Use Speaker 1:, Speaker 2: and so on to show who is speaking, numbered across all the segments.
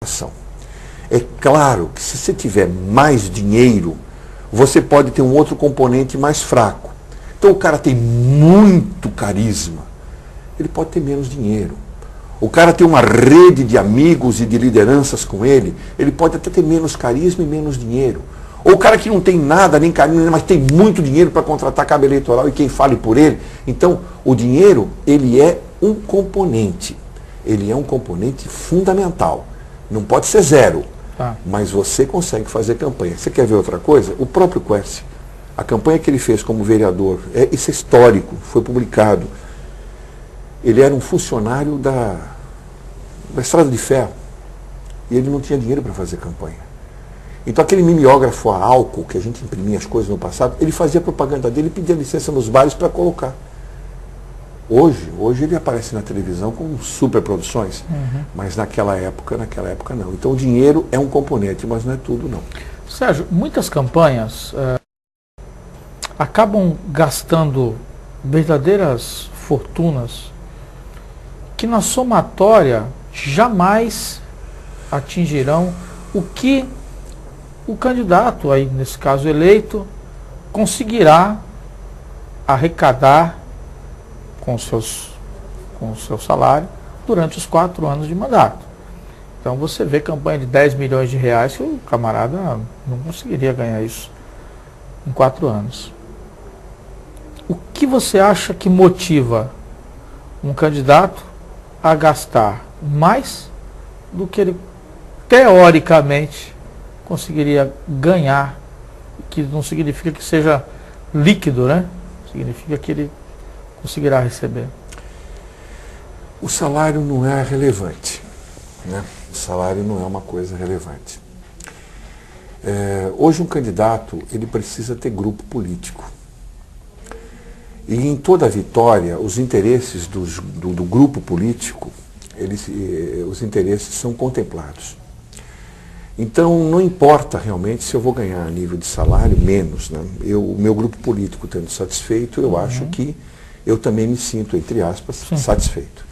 Speaker 1: ação. É claro que se você tiver mais dinheiro, você pode ter um outro componente mais fraco. Então o cara tem muito carisma, ele pode ter menos dinheiro. O cara tem uma rede de amigos e de lideranças com ele, ele pode até ter menos carisma e menos dinheiro. Ou o cara que não tem nada, nem carisma, mas tem muito dinheiro para contratar cabo eleitoral e quem fale por ele. Então, o dinheiro, ele é um componente. Ele é um componente fundamental. Não pode ser zero, mas você consegue fazer campanha. Você quer ver outra coisa? O próprio Quercy, a campanha que ele fez como vereador, isso é histórico, foi publicado. Ele era um funcionário da Estrada de Ferro e ele não tinha dinheiro para fazer campanha. Então aquele mimeógrafo a álcool que a gente imprimia as coisas no passado, ele fazia propaganda dele e pedia licença nos bares para colocar. Hoje ele aparece na televisão com super produções, mas naquela época não. Então o dinheiro é um componente, mas não é tudo não.
Speaker 2: Sérgio, muitas campanhas acabam gastando verdadeiras fortunas que na somatória jamais atingirão o que o candidato, aí nesse caso eleito, conseguirá arrecadar com o seu salário durante os 4 anos de mandato. Então você vê campanha de 10 milhões de reais que o camarada não conseguiria ganhar isso em 4 anos. O que você acha que motiva um candidato a gastar mais do que ele teoricamente conseguiria ganhar, que não significa que seja líquido, né? Significa que ele conseguirá receber.
Speaker 1: O salário não é relevante, né? O salário não é uma coisa relevante. Hoje um candidato, ele precisa ter grupo político. E em toda vitória, os interesses do grupo político, os interesses são contemplados. Então, não importa realmente se eu vou ganhar a nível de salário, menos, né? O meu grupo político tendo satisfeito, eu acho que eu também me sinto, entre aspas, satisfeito.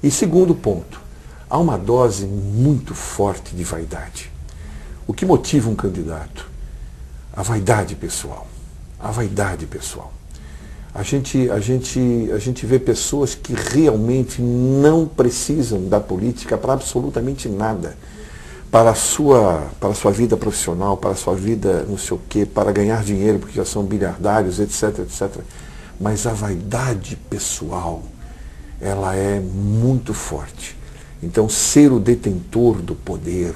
Speaker 1: E segundo ponto, há uma dose muito forte de vaidade. O que motiva um candidato? A vaidade pessoal. A vaidade pessoal. A gente vê pessoas que realmente não precisam da política para absolutamente nada. Para a sua vida profissional, para a sua vida não sei o quê, para ganhar dinheiro, porque já são bilhardários, etc, etc. Mas a vaidade pessoal, ela é muito forte. Então, ser o detentor do poder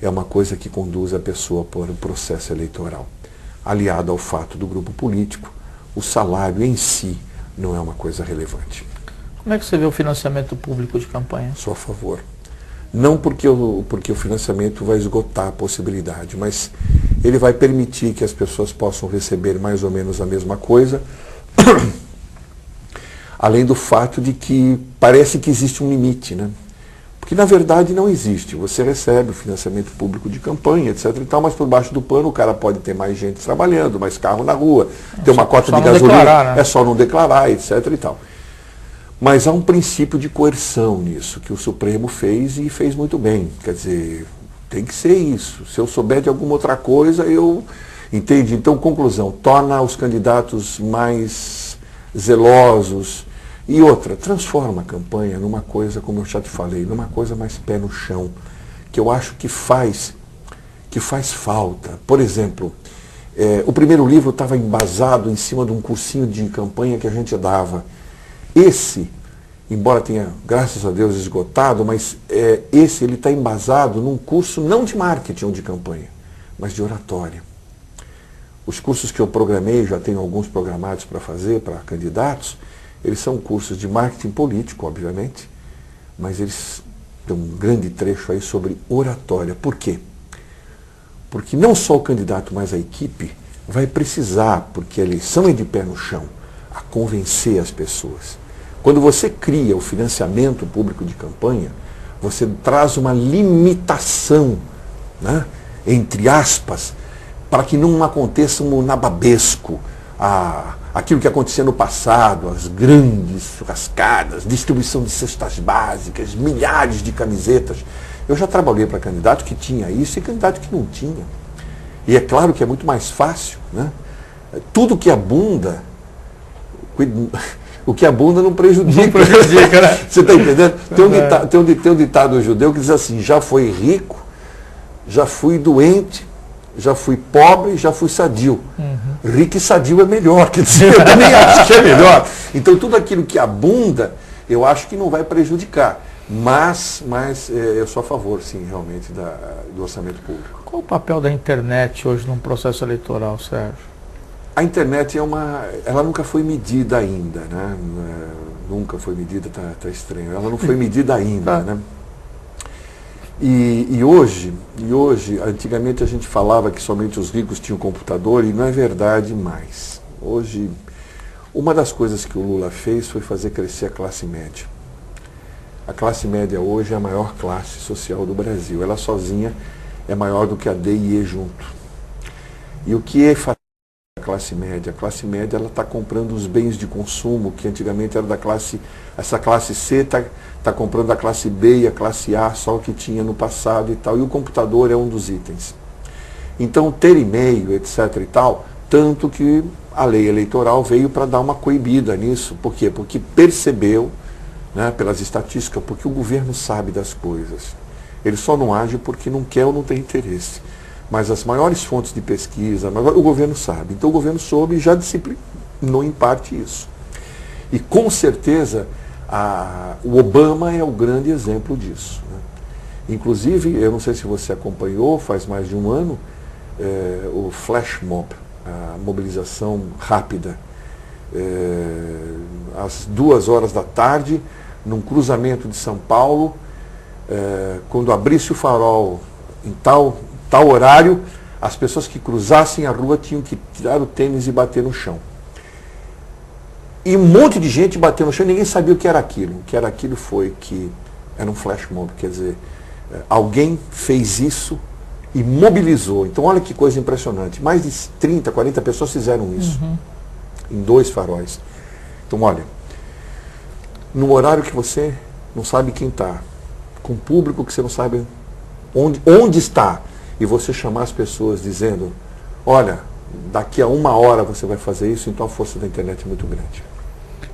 Speaker 1: é uma coisa que conduz a pessoa para o processo eleitoral. Aliado ao fato do grupo político, o salário em si não é uma coisa relevante.
Speaker 2: Como é que você vê o financiamento público de campanha?
Speaker 1: Sou a favor. Não porque o financiamento vai esgotar a possibilidade, mas ele vai permitir que as pessoas possam receber mais ou menos a mesma coisa, além do fato de que parece que existe um limite, né? Porque na verdade não existe. Você recebe o financiamento público de campanha, etc. e tal, mas por baixo do pano o cara pode ter mais gente trabalhando, mais carro na rua, ter uma cota de gasolina, né? É só não declarar, etc. e tal. Mas há um princípio de coerção nisso, que o Supremo fez e fez muito bem. Quer dizer, tem que ser isso. Se eu souber de alguma outra coisa, eu... Entende? Então, conclusão, torna os candidatos mais zelosos. E outra, transforma a campanha numa coisa, como eu já te falei, numa coisa mais pé no chão, que eu acho que faz falta. Por exemplo, o primeiro livro estava embasado em cima de um cursinho de campanha que a gente dava. Esse, embora tenha, graças a Deus, esgotado, mas esse ele está embasado num curso não de marketing ou de campanha, mas de oratória. Os cursos que eu programei, já tenho alguns programados para fazer para candidatos, eles são cursos de marketing político, obviamente, mas eles têm um grande trecho aí sobre oratória. Por quê? Porque não só o candidato, mas a equipe vai precisar, porque a eleição é de pé no chão, a convencer as pessoas. Quando você cria o financiamento público de campanha, você traz uma limitação, né, entre aspas, para que não aconteça um nababesco, aquilo que acontecia no passado, as grandes churrascadas, distribuição de cestas básicas, milhares de camisetas. Eu já trabalhei para candidato que tinha isso e candidato que não tinha. E é claro que é muito mais fácil, né? Tudo que abunda, o que abunda não prejudica. Não prejudica, né? Você está entendendo? Tem um ditado judeu que diz assim: já fui rico, já fui doente, já fui pobre, já fui sadio. Rico e sadio é melhor, quer dizer, eu também acho que é melhor. Então tudo aquilo que abunda, eu acho que não vai prejudicar. Mas eu sou a favor, sim, realmente, do orçamento público.
Speaker 2: Qual o papel da internet hoje num processo eleitoral, Sérgio?
Speaker 1: A internet ela nunca foi medida ainda, né? Nunca foi medida, tá estranho. Ela não foi medida ainda, né? E hoje, antigamente a gente falava que somente os ricos tinham computador e não é verdade mais. Hoje, uma das coisas que o Lula fez foi fazer crescer a classe média. A classe média hoje é a maior classe social do Brasil. Ela sozinha é maior do que a D e E junto. E o que é a classe média? A classe média ela está comprando os bens de consumo que antigamente era da classe... Essa classe C está comprando a classe B e a classe A, só o que tinha no passado e tal. E o computador é um dos itens. Então ter e-mail, etc. e tal, tanto que a lei eleitoral veio para dar uma coibida nisso. Por quê? Porque percebeu, né, pelas estatísticas, porque o governo sabe das coisas. Ele só não age porque não quer ou não tem interesse. Mas as maiores fontes de pesquisa, o governo sabe. Então o governo soube e já disciplinou em parte isso. E com certeza o Obama é o grande exemplo disso, né? Inclusive, eu não sei se você acompanhou, faz mais de um ano, o flash mob, a mobilização rápida. Às 2h da tarde, num cruzamento de São Paulo, quando abrisse o farol em tal horário, as pessoas que cruzassem a rua tinham que tirar o tênis e bater no chão. E um monte de gente bateu no chão e ninguém sabia o que era aquilo. O que era aquilo foi que era um flash mob, quer dizer, alguém fez isso e mobilizou. Então olha que coisa impressionante. Mais de 30, 40 pessoas fizeram isso, em 2 faróis. Então olha, num horário que você não sabe quem está, com público que você não sabe onde está, e você chamar as pessoas dizendo, olha, daqui a 1 hora você vai fazer isso, então a força da internet é muito grande.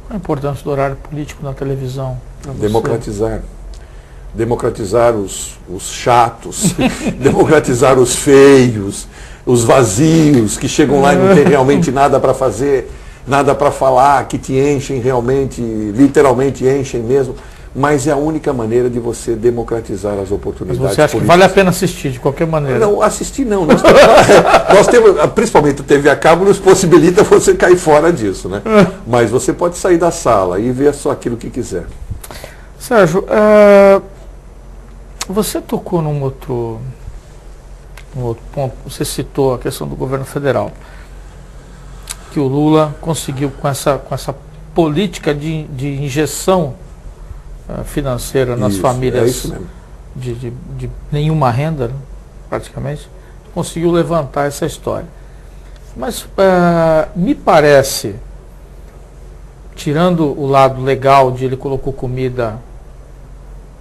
Speaker 2: Qual a importância do horário político na televisão?
Speaker 1: Democratizar. Democratizar os chatos, democratizar os feios, os vazios, que chegam lá e não tem realmente nada para fazer, nada para falar, que te enchem realmente, literalmente enchem mesmo. Mas é a única maneira de você democratizar as oportunidades.
Speaker 2: Mas você acha que vale a pena assistir, de qualquer maneira?
Speaker 1: Não, assistir não. Nós temos, principalmente o TV a cabo, nos possibilita você cair fora disso, né? Mas você pode sair da sala e ver só aquilo que quiser.
Speaker 2: Sérgio, você tocou num outro ponto, você citou a questão do governo federal, que o Lula conseguiu com essa política de injeção financeira nas famílias de nenhuma renda, praticamente, conseguiu levantar essa história. Mas me parece, tirando o lado legal de ele colocou comida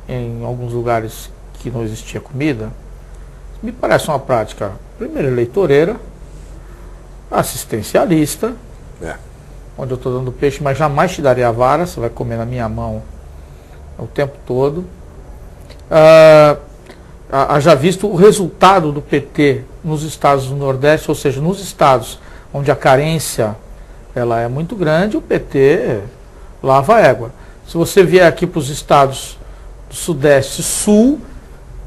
Speaker 2: em alguns lugares que não existia comida, me parece uma prática, primeiro, eleitoreira, assistencialista, onde eu estou dando peixe, mas jamais te daria a vara, você vai comer na minha mão o tempo todo. Já visto o resultado do PT nos estados do Nordeste, ou seja, nos estados onde a carência ela é muito grande, o PT lava a égua. Se você vier aqui para os estados do Sudeste e Sul,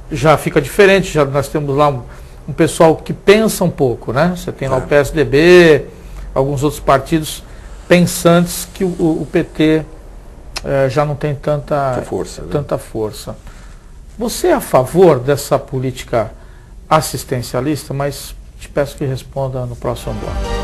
Speaker 2: já fica diferente, já nós temos lá um pessoal que pensa um pouco, né? Você tem lá o PSDB, alguns outros partidos pensantes que o PT já não tem tanta força. Você é a favor dessa política assistencialista? Mas te peço que responda no próximo bloco.